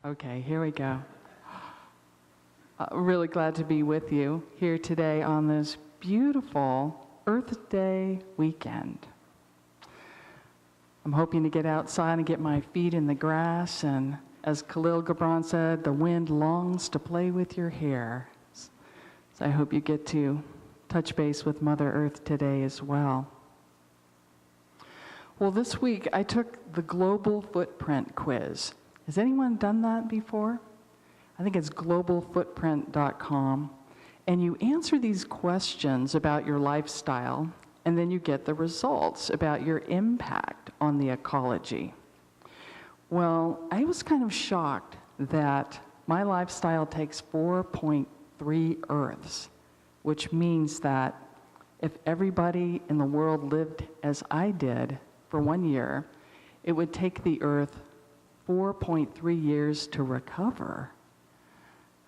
Okay, here we go. Really glad to be with you here today on this beautiful Earth Day weekend. I'm hoping to get outside and get my feet in the grass, and as Khalil Gibran said, the wind longs to play with your hair. So I hope you get to touch base with Mother Earth today as well. Well, this week I took the Global Footprint quiz. Has anyone done that before? I think it's globalfootprint.com. And you answer these questions about your lifestyle, and then you get the results about your impact on the ecology. Well, I was kind of shocked that my lifestyle takes 4.3 Earths, which means that if everybody in the world lived as I did for 1 year, it would take the Earth 4.3 years to recover.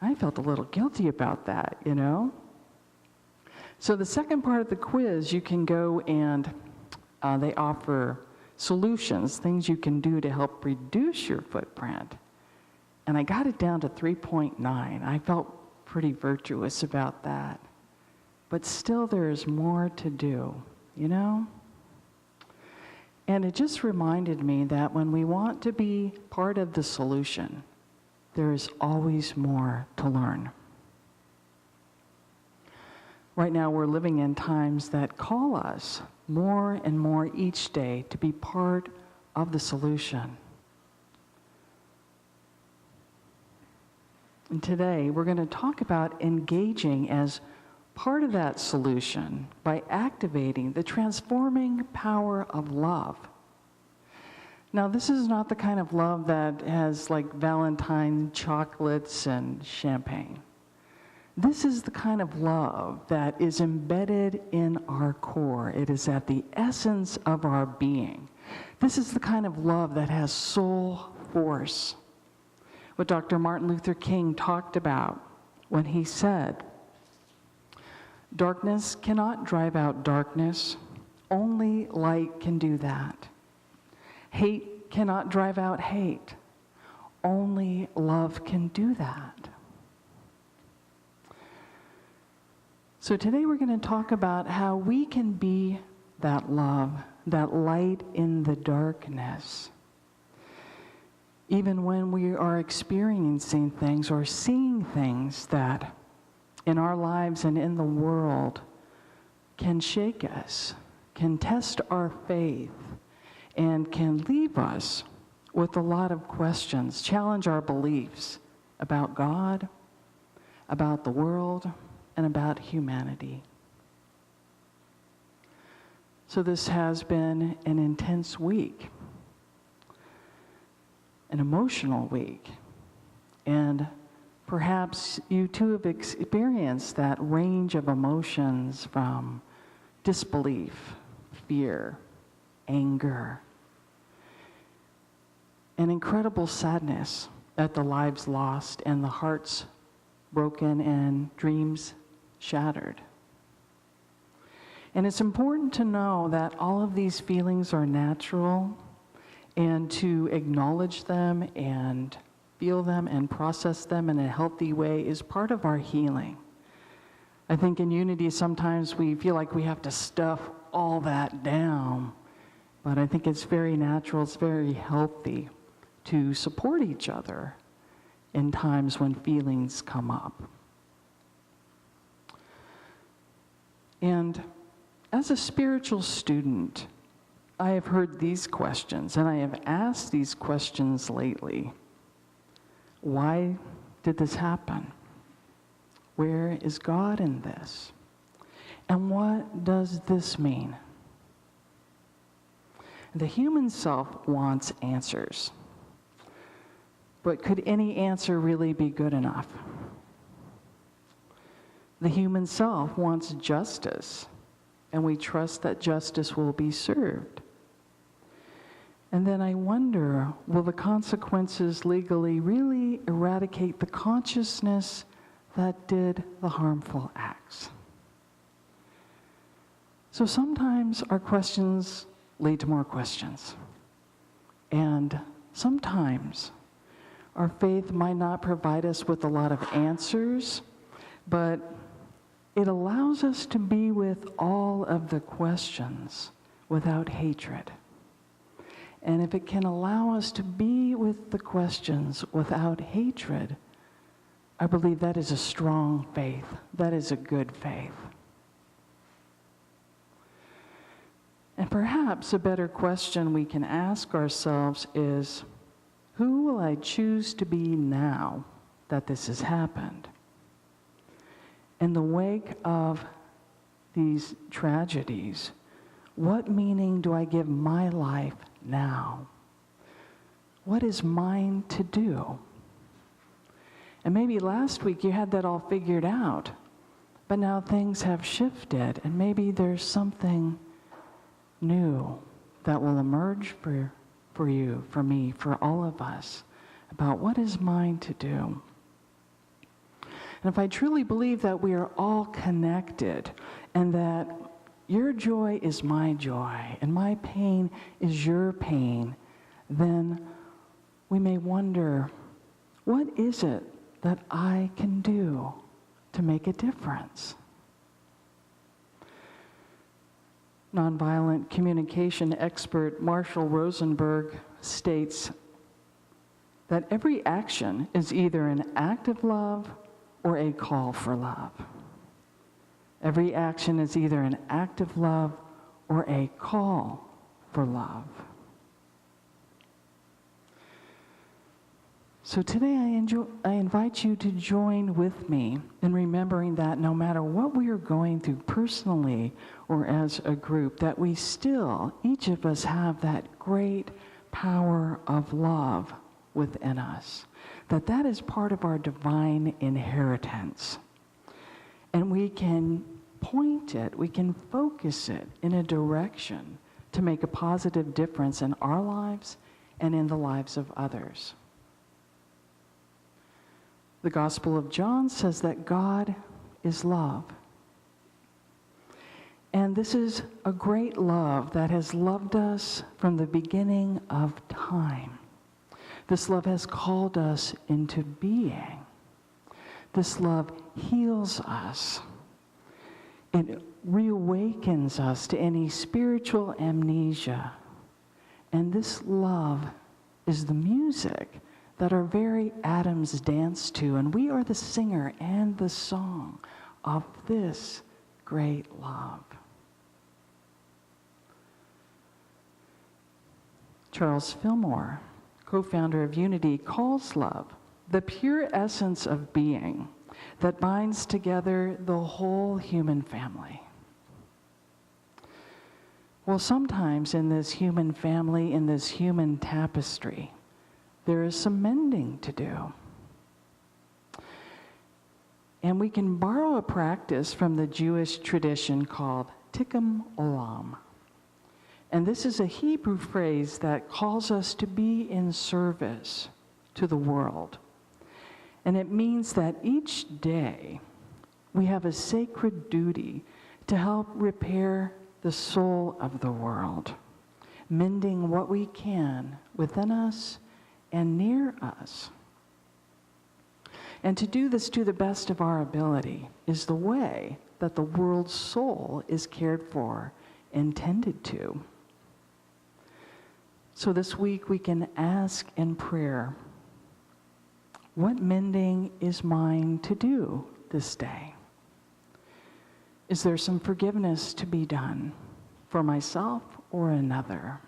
I felt a little guilty about that, you know? So the second part of the quiz, you can go and they offer solutions, things you can do to help reduce your footprint. And I got it down to 3.9. I felt pretty virtuous about that. But still there's more to do, you know? And it just reminded me that when we want to be part of the solution, there is always more to learn. Right now, we're living in times that call us more and more each day to be part of the solution. And today, we're going to talk about engaging as part of that solution by activating the transforming power of love. Now, this is not the kind of love that has like Valentine chocolates and champagne. This is the kind of love that is embedded in our core. It is at the essence of our being. This is the kind of love that has soul force. What Dr. Martin Luther King talked about when he said, "Darkness cannot drive out darkness. Only light can do that. Hate cannot drive out hate. Only love can do that." So today we're going to talk about how we can be that love, that light in the darkness. Even when we are experiencing things or seeing things that in our lives and in the world can shake us, can test our faith, and can leave us with a lot of questions, challenge our beliefs about God, about the world, and about humanity. So this has been an intense week, an emotional week, and perhaps you too have experienced that range of emotions from disbelief, fear, anger, and incredible sadness at the lives lost and the hearts broken and dreams shattered. And it's important to know that all of these feelings are natural, and to acknowledge them and feel them and process them in a healthy way is part of our healing. I think in Unity sometimes we feel like we have to stuff all that down, but I think it's very natural, it's very healthy to support each other in times when feelings come up. And as a spiritual student, I have heard these questions, and I have asked these questions lately. Why did this happen? Where is God in this? And what does this mean? The human self wants answers. But could any answer really be good enough? The human self wants justice, and we trust that justice will be served. And then I wonder, will the consequences legally really eradicate the consciousness that did the harmful acts? So sometimes our questions lead to more questions. And sometimes Our faith might not provide us with a lot of answers, but it allows us to be with all of the questions without hatred. And if it can allow us to be with the questions without hatred, I believe that is a strong faith. That is a good faith. And perhaps a better question we can ask ourselves is, who will I choose to be now that this has happened? In the wake of these tragedies, what meaning do I give my life now? What is mine to do? And maybe last week you had that all figured out, but now things have shifted, and maybe there's something new that will emerge for you, for me, for all of us, about what is mine to do. And if I truly believe that we are all connected, and that your joy is my joy, and my pain is your pain, then we may wonder, what is it that I can do to make a difference? Nonviolent communication expert Marshall Rosenberg states that every action is either an act of love or a call for love. Every action is either an act of love or a call for love. So today I invite you to join with me in remembering that no matter what we are going through personally or as a group, that we still, each of us, have that great power of love within us. That is part of our divine inheritance. And we can point it, we can focus it in a direction to make a positive difference in our lives and in the lives of others. The Gospel of John says that God is love. And this is a great love that has loved us from the beginning of time. This love has called us into being. This love heals us. It reawakens us to any spiritual amnesia. And this love is the music that our very atoms dance to, and we are the singer and the song of this great love. Charles Fillmore, co-founder of Unity, calls love the pure essence of being that binds together the whole human family. Well, sometimes in this human family, in this human tapestry, there is some mending to do. And we can borrow a practice from the Jewish tradition called tikkun olam. And this is a Hebrew phrase that calls us to be in service to the world. And it means that each day we have a sacred duty to help repair the soul of the world, mending what we can within us and near us. And to do this to the best of our ability is the way that the world's soul is cared for and tended to. So this week we can ask in prayer, what mending is mine to do this day? Is there some forgiveness to be done for myself or another?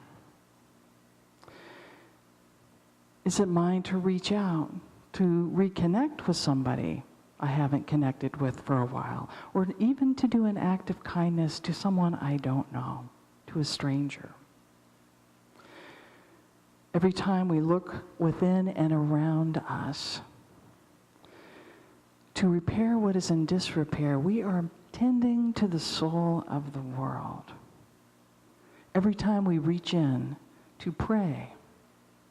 Is it mine to reach out, to reconnect with somebody I haven't connected with for a while, or even to do an act of kindness to someone I don't know, to a stranger? Every time we look within and around us to repair what is in disrepair, we are tending to the soul of the world. Every time we reach in to pray,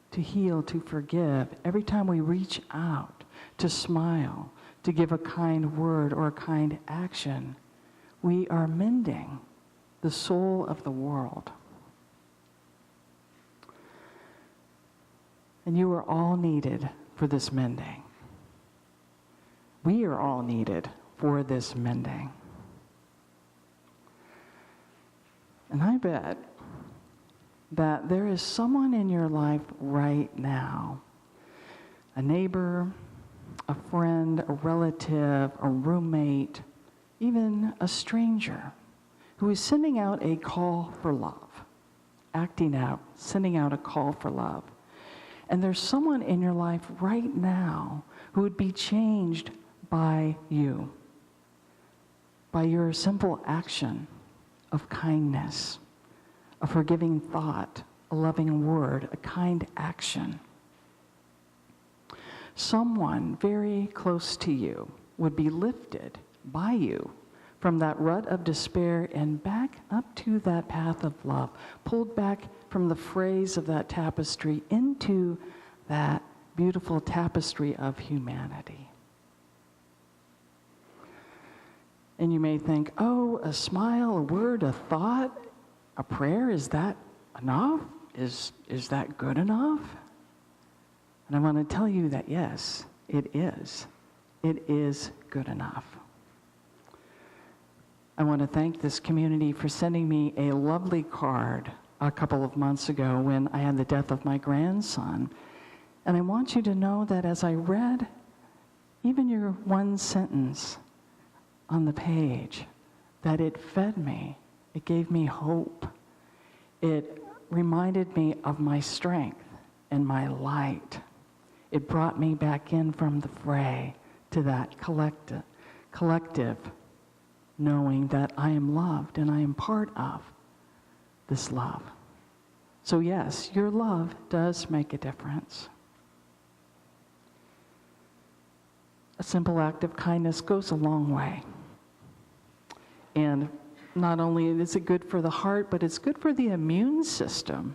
to heal, to forgive, every time we reach out to smile, to give a kind word or a kind action, we are mending the soul of the world. And you are all needed for this mending. We are all needed for this mending. And I bet that there is someone in your life right now, a neighbor, a friend, a relative, a roommate, even a stranger, who is sending out a call for love, acting out, sending out a call for love. And there's someone in your life right now who would be changed by you, by your simple action of kindness, a forgiving thought, a loving word, a kind action. Someone very close to you would be lifted by you from that rut of despair and back up to that path of love, pulled back from the frays of that tapestry into that beautiful tapestry of humanity. And you may think, oh, a smile, a word, a thought, a prayer, is that enough? Is that good enough? And I want to tell you that yes, it is. It is good enough. I want to thank this community for sending me a lovely card a couple of months ago when I had the death of my grandson. And I want you to know that as I read even your one sentence on the page, that it fed me, it gave me hope. It reminded me of my strength and my light. It brought me back in from the fray to that collective knowing that I am loved and I am part of this love. So yes, your love does make a difference. A simple act of kindness goes a long way. And not only is it good for the heart, but it's good for the immune system.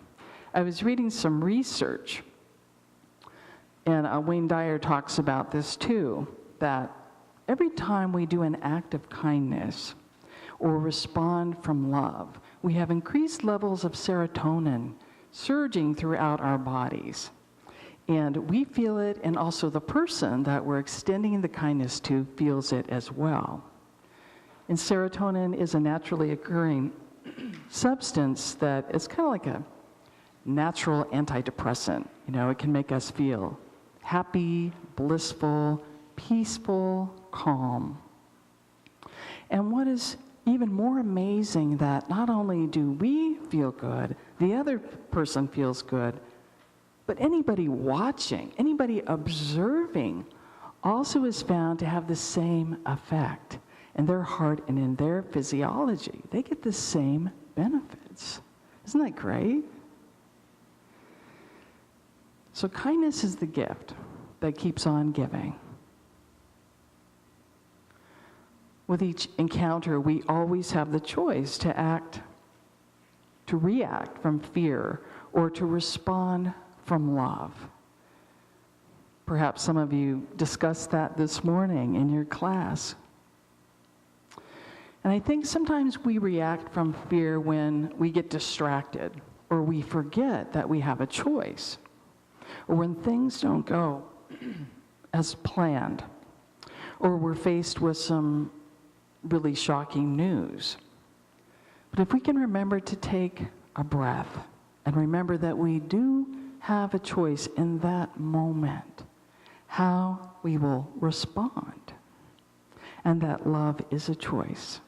I was reading some research, and Wayne Dyer talks about this too, that every time we do an act of kindness or respond from love, we have increased levels of serotonin surging throughout our bodies. And we feel it, and also the person that we're extending the kindness to feels it as well. And serotonin is a naturally occurring substance that is kind of like a natural antidepressant. You know, it can make us feel happy, blissful, peaceful, calm. And what is even more amazing, that not only do we feel good, the other person feels good, but anybody watching, anybody observing also is found to have the same effect in their heart and in their physiology. They get the same benefits. Isn't that great? So kindness is the gift that keeps on giving. With each encounter, we always have the choice to act, to react from fear, or to respond from love. Perhaps some of you discussed that this morning in your class. And I think sometimes we react from fear when we get distracted, or we forget that we have a choice, or when things don't go as planned, or we're faced with some really shocking news. But if we can remember to take a breath and remember that we do have a choice in that moment, how we will respond, and that love is a choice.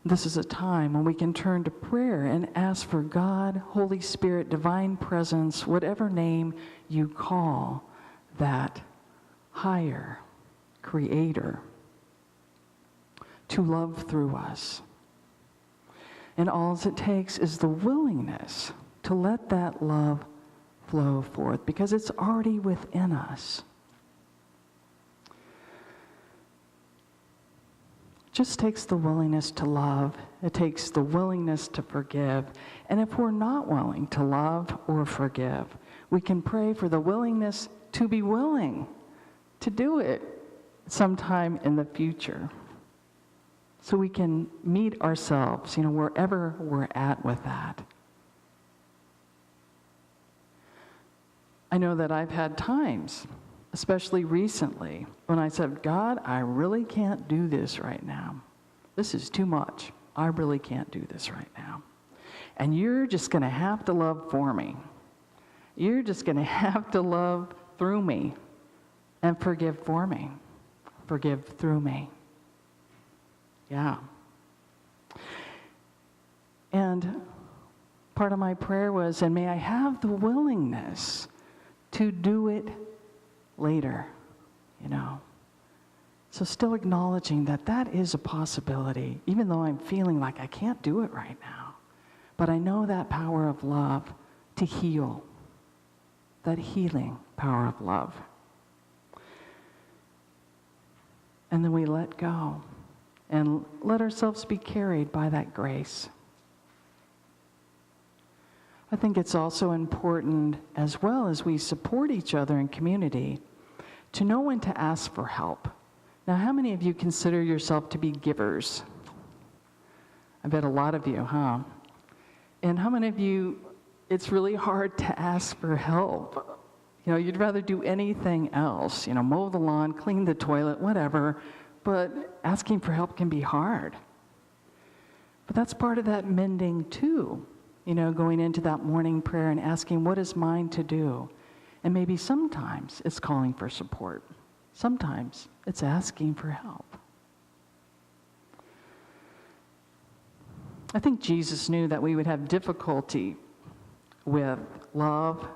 This is a time when we can turn to prayer and ask for God, Holy Spirit, divine presence, whatever name you call that higher creator, to love through us. And all it takes is the willingness to let that love flow forth, because it's already within us. It just takes the willingness to love. It takes the willingness to forgive. And if we're not willing to love or forgive, we can pray for the willingness to be willing to do it sometime in the future, so we can meet ourselves, wherever we're at with that. I know that I've had times, especially recently, when I said, God, I really can't do this right now. This is too much. I really can't do this right now. And you're just going to have to love for me. You're just going to have to love through me and forgive for me. Forgive through me. Yeah. And part of my prayer was, and may I have the willingness to do it later, you know. So still acknowledging that that is a possibility, even though I'm feeling like I can't do it right now. But I know that power of love to heal, that healing power of love. And then we let go and let ourselves be carried by that grace. I think it's also important, as well as we support each other in community, to know when to ask for help. Now, how many of you consider yourself to be givers? I bet a lot of you, huh? And how many of you, it's really hard to ask for help? You know, you'd rather do anything else, you know, mow the lawn, clean the toilet, whatever, but asking for help can be hard. But that's part of that mending too, you know, going into that morning prayer and asking, what is mine to do? And maybe sometimes it's calling for support. Sometimes it's asking for help. I think Jesus knew that we would have difficulty with love,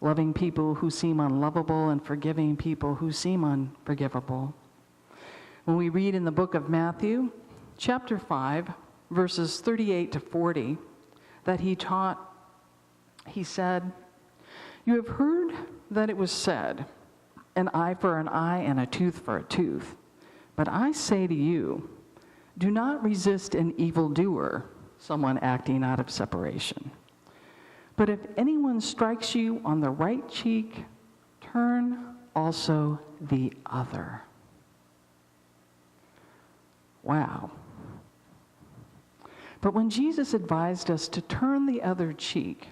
loving people who seem unlovable, and forgiving people who seem unforgivable. When we read in the book of Matthew, chapter 5, verses 38 to 40, that he taught, he said, "You have heard that it was said, an eye for an eye and a tooth for a tooth. But I say to you, do not resist an evildoer," someone acting out of separation. "But if anyone strikes you on the right cheek, turn also the other." Wow. But when Jesus advised us to turn the other cheek,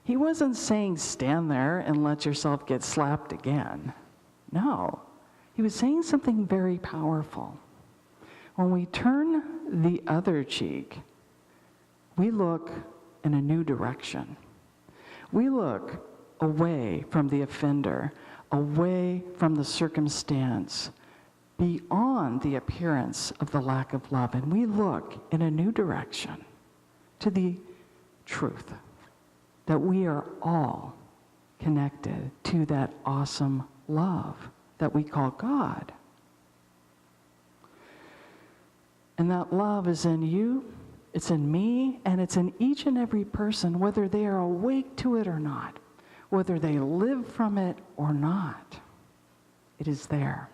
he wasn't saying stand there and let yourself get slapped again. No, he was saying something very powerful. When we turn the other cheek, we look in a new direction. We look away from the offender, away from the circumstance, beyond the appearance of the lack of love, and we look in a new direction to the truth that we are all connected to that awesome love that we call God. And that love is in you, it's in me, and it's in each and every person, whether they are awake to it or not, whether they live from it or not. It is there.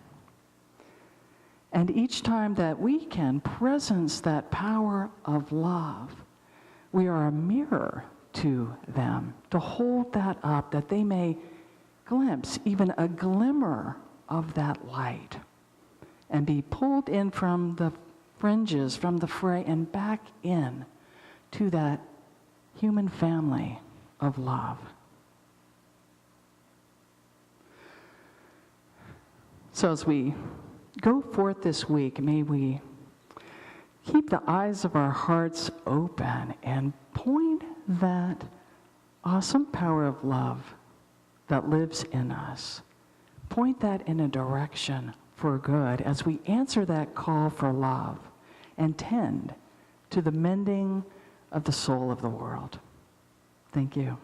And each time that we can presence that power of love, we are a mirror to them, to hold that up, that they may glimpse even a glimmer of that light and be pulled in from the fringes, from the fray, and back in to that human family of love. So as we go forth this week, may we keep the eyes of our hearts open and point that awesome power of love that lives in us. Point that in a direction for good as we answer that call for love and tend to the mending of the soul of the world. Thank you.